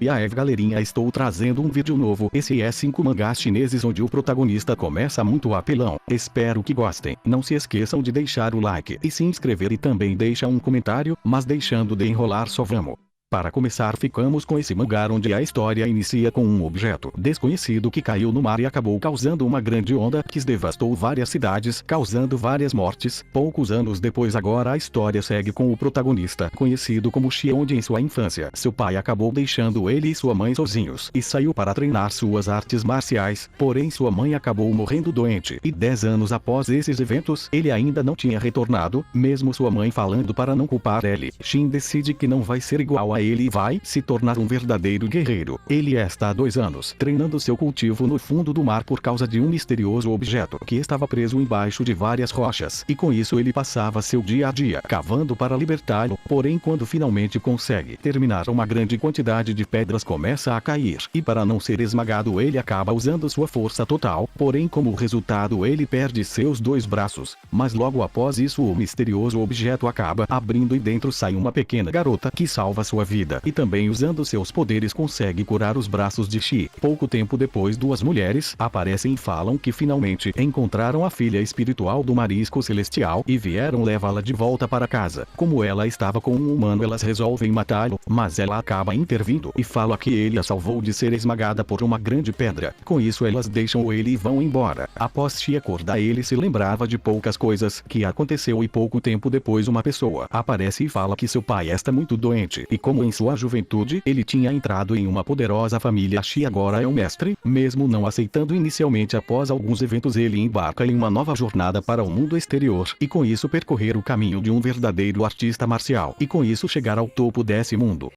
E aí galerinha, estou trazendo um vídeo novo. Esse é 5 mangás chineses onde o protagonista começa muito apelão. Espero que gostem. Não se esqueçam de deixar o like e se inscrever e também deixa um comentário, mas deixando de enrolar só vamos. Para começar, ficamos com esse mangá onde a história inicia com um objeto desconhecido que caiu no mar e acabou causando uma grande onda que devastou várias cidades, causando várias mortes. Poucos anos depois, agora a história segue com o protagonista, conhecido como Xie, onde em sua infância seu pai acabou deixando ele e sua mãe sozinhos e saiu para treinar suas artes marciais, porém sua mãe acabou morrendo doente e 10 anos após esses eventos, ele ainda não tinha retornado, mesmo sua mãe falando para não culpar ele. Xin decide que não vai ser igual a ele e vai se tornar um verdadeiro guerreiro. Ele está há 2 anos treinando seu cultivo no fundo do mar por causa de um misterioso objeto que estava preso embaixo de várias rochas, e com isso ele passava seu dia a dia cavando para libertá-lo, porém quando finalmente consegue terminar, uma grande quantidade de pedras começa a cair, e para não ser esmagado ele acaba usando sua força total, porém como resultado ele perde seus 2 braços, mas logo após isso o misterioso objeto acaba abrindo e dentro sai uma pequena garota que salva sua vida e também usando seus poderes consegue curar os braços de Xie. Pouco tempo depois, 2 mulheres aparecem e falam que finalmente encontraram a filha espiritual do marisco celestial e vieram levá-la de volta para casa. Como ela estava com um humano, elas resolvem matá-lo, mas ela acaba intervindo e fala que ele a salvou de ser esmagada por uma grande pedra. Com isso elas deixam ele e vão embora. Após Xie acordar, ele se lembrava de poucas coisas que aconteceu e pouco tempo depois uma pessoa aparece e fala que seu pai está muito doente e como em sua juventude ele tinha entrado em uma poderosa família, Xie agora é um mestre, mesmo não aceitando inicialmente. Após alguns eventos ele embarca em uma nova jornada para o mundo exterior e com isso percorrer o caminho de um verdadeiro artista marcial e com isso chegar ao topo desse mundo.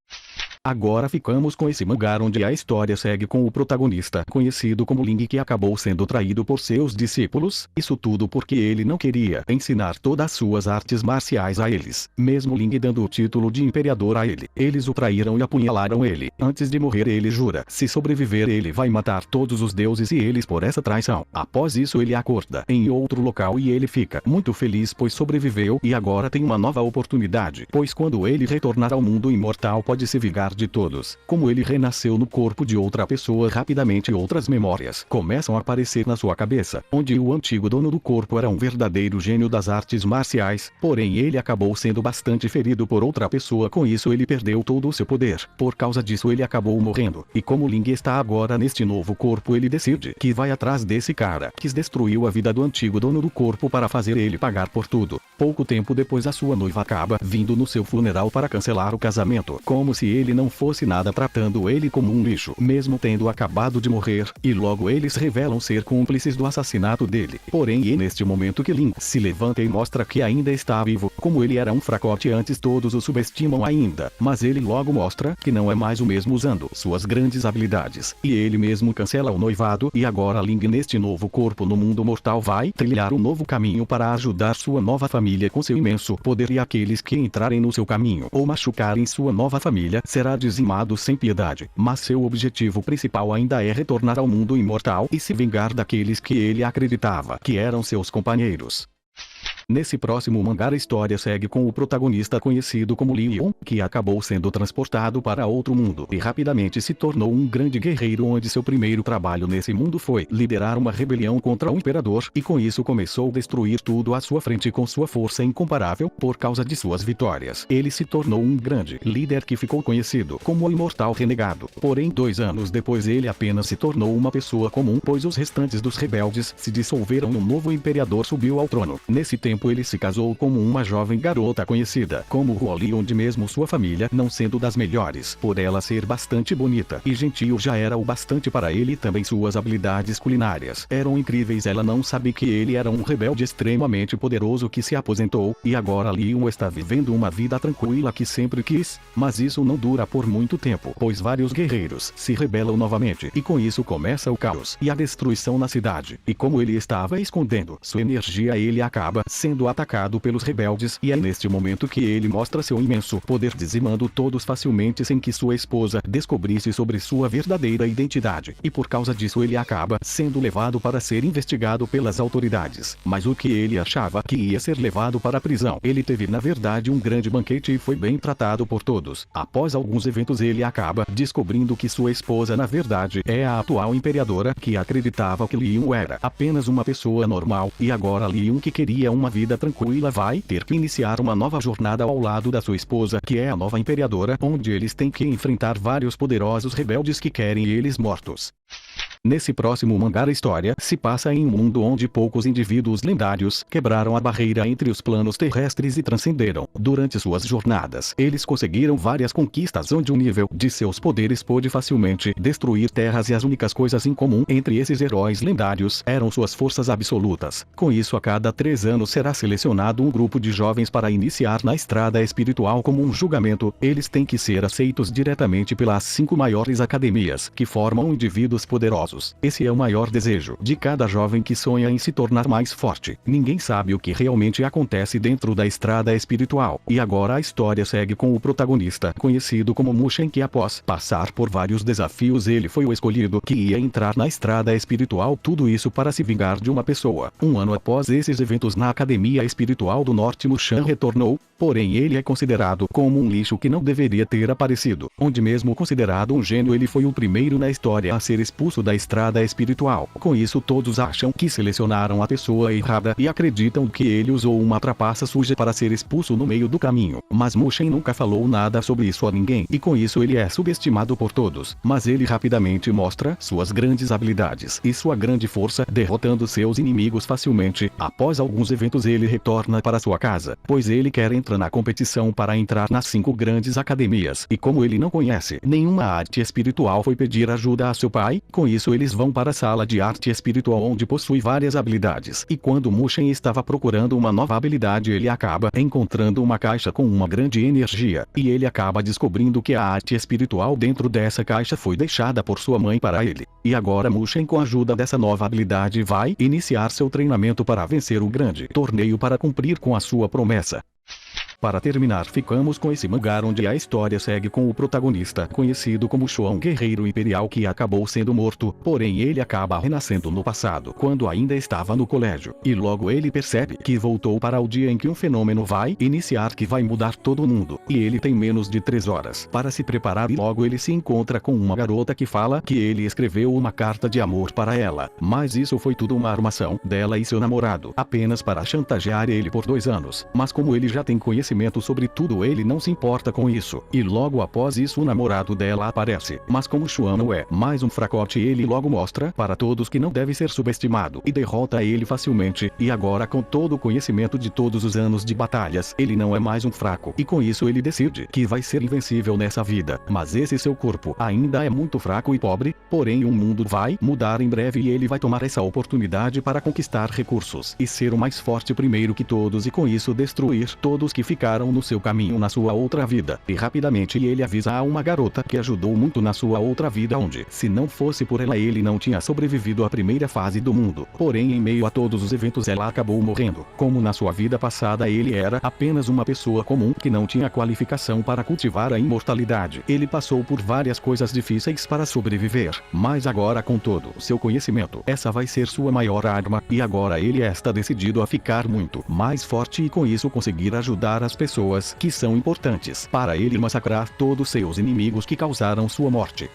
Agora ficamos com esse mangá onde a história segue com o protagonista, conhecido como Ling, que acabou sendo traído por seus discípulos, isso tudo porque ele não queria ensinar todas as suas artes marciais a eles, mesmo Ling dando o título de imperador a ele. Eles o traíram e apunhalaram ele. Antes de morrer ele jura, se sobreviver ele vai matar todos os deuses e eles por essa traição. Após isso ele acorda em outro local e ele fica muito feliz pois sobreviveu e agora tem uma nova oportunidade, pois quando ele retornar ao mundo imortal pode se vingar de todos. Como ele renasceu no corpo de outra pessoa, rapidamente outras memórias começam a aparecer na sua cabeça, onde o antigo dono do corpo era um verdadeiro gênio das artes marciais, porém ele acabou sendo bastante ferido por outra pessoa, com isso ele perdeu todo o seu poder. Por causa disso ele acabou morrendo, e como Ling está agora neste novo corpo, ele decide que vai atrás desse cara que destruiu a vida do antigo dono do corpo para fazer ele pagar por tudo. Pouco tempo depois a sua noiva acaba vindo no seu funeral para cancelar o casamento, como se ele não fosse nada, tratando ele como um lixo, mesmo tendo acabado de morrer, e logo eles revelam ser cúmplices do assassinato dele. Porém é neste momento que Ling se levanta e mostra que ainda está vivo. Como ele era um fracote antes, todos o subestimam ainda, mas ele logo mostra que não é mais o mesmo usando suas grandes habilidades, e ele mesmo cancela o noivado, e agora Ling neste novo corpo no mundo mortal vai trilhar um novo caminho para ajudar sua nova família com seu imenso poder, e aqueles que entrarem no seu caminho ou machucarem sua nova família será dizimado sem piedade, mas seu objetivo principal ainda é retornar ao mundo imortal e se vingar daqueles que ele acreditava que eram seus companheiros. Nesse próximo mangá a história segue com o protagonista conhecido como Liu Yun, que acabou sendo transportado para outro mundo e rapidamente se tornou um grande guerreiro, onde seu primeiro trabalho nesse mundo foi liderar uma rebelião contra o imperador e com isso começou a destruir tudo à sua frente com sua força incomparável. Por causa de suas vitórias, ele se tornou um grande líder que ficou conhecido como o Imortal Renegado. Porém 2 anos depois ele apenas se tornou uma pessoa comum, pois os restantes dos rebeldes se dissolveram e um novo imperador subiu ao trono. Nesse tempo ele se casou com uma jovem garota conhecida como Huoli, onde mesmo sua família não sendo das melhores, por ela ser bastante bonita e gentil já era o bastante para ele, e também suas habilidades culinárias eram incríveis. Ela não sabe que ele era um rebelde extremamente poderoso que se aposentou, e agora Leon está vivendo uma vida tranquila que sempre quis, mas isso não dura por muito tempo, pois vários guerreiros se rebelam novamente e com isso começa o caos e a destruição na cidade, e como ele estava escondendo sua energia ele acaba sendo sendo atacado pelos rebeldes e é neste momento que ele mostra seu imenso poder, dizimando todos facilmente sem que sua esposa descobrisse sobre sua verdadeira identidade, e por causa disso ele acaba sendo levado para ser investigado pelas autoridades. Mas o que ele achava que ia ser levado para a prisão, ele teve na verdade um grande banquete e foi bem tratado por todos. Após alguns eventos ele acaba descobrindo que sua esposa na verdade é a atual imperadora, que acreditava que Leon era apenas uma pessoa normal, e agora Leon, que queria uma vida tranquila, vai ter que iniciar uma nova jornada ao lado da sua esposa, que é a nova imperadora, onde eles têm que enfrentar vários poderosos rebeldes que querem eles mortos. Nesse próximo mangá, a história se passa em um mundo onde poucos indivíduos lendários quebraram a barreira entre os planos terrestres e transcenderam. Durante suas jornadas, eles conseguiram várias conquistas onde o nível de seus poderes pôde facilmente destruir terras, e as únicas coisas em comum entre esses heróis lendários eram suas forças absolutas. Com isso, a cada 3 anos será selecionado um grupo de jovens para iniciar na estrada espiritual como um julgamento. Eles têm que ser aceitos diretamente pelas 5 maiores academias, que formam indivíduos poderosos. Esse é o maior desejo de cada jovem que sonha em se tornar mais forte. Ninguém sabe o que realmente acontece dentro da estrada espiritual. E agora a história segue com o protagonista, conhecido como Mushen, que após passar por vários desafios ele foi o escolhido que ia entrar na estrada espiritual. Tudo isso para se vingar de uma pessoa. Um ano após esses eventos na Academia Espiritual do Norte, Mushen retornou, porém ele é considerado como um lixo que não deveria ter aparecido. Onde mesmo considerado um gênio, ele foi o primeiro na história a ser expulso da estrada espiritual. Com isso todos acham que selecionaram a pessoa errada e acreditam que ele usou uma trapaça suja para ser expulso no meio do caminho. Mas Mushen nunca falou nada sobre isso a ninguém, e com isso ele é subestimado por todos. Mas ele rapidamente mostra suas grandes habilidades e sua grande força, derrotando seus inimigos facilmente. Após alguns eventos ele retorna para sua casa, pois ele quer entrar na competição para entrar nas 5 grandes academias, e como ele não conhece nenhuma arte espiritual, foi pedir ajuda a seu pai. Com isso eles vão para a sala de arte espiritual, onde possui várias habilidades, e quando Mushen estava procurando uma nova habilidade ele acaba encontrando uma caixa com uma grande energia, e ele acaba descobrindo que a arte espiritual dentro dessa caixa foi deixada por sua mãe para ele. E agora Mushen, com a ajuda dessa nova habilidade, vai iniciar seu treinamento para vencer o grande torneio para cumprir com a sua promessa. Para terminar, ficamos com esse mangá onde a história segue com o protagonista, conhecido como Shoan, guerreiro imperial que acabou sendo morto, porém ele acaba renascendo no passado, quando ainda estava no colégio, e logo ele percebe que voltou para o dia em que um fenômeno vai iniciar que vai mudar todo o mundo, e ele tem menos de 3 horas para se preparar, e logo ele se encontra com uma garota que fala que ele escreveu uma carta de amor para ela, mas isso foi tudo uma armação dela e seu namorado, apenas para chantagear ele por 2 anos, mas como ele já tem conhecimento sobre tudo, ele não se importa com isso, e logo após isso o namorado dela aparece. Mas como Shoan não é mais um fracote, ele logo mostra para todos que não deve ser subestimado e derrota ele facilmente, e agora com todo o conhecimento de todos os anos de batalhas, ele não é mais um fraco, e com isso ele decide que vai ser invencível nessa vida. Mas esse seu corpo ainda é muito fraco e pobre, porém o mundo vai mudar em breve e ele vai tomar essa oportunidade para conquistar recursos e ser o mais forte primeiro que todos, e com isso destruir todos que ficaram no seu caminho na sua outra vida. E rapidamente ele avisa a uma garota que ajudou muito na sua outra vida, onde, se não fosse por ela, ele não tinha sobrevivido à primeira fase do mundo. Porém, em meio a todos os eventos, ela acabou morrendo. Como na sua vida passada ele era apenas uma pessoa comum que não tinha qualificação para cultivar a imortalidade, ele passou por várias coisas difíceis para sobreviver. Mas agora, com todo o seu conhecimento, essa vai ser sua maior arma, e agora ele está decidido a ficar muito mais forte e com isso conseguir ajudar as pessoas que são importantes para ele, massacrar todos seus inimigos que causaram sua morte.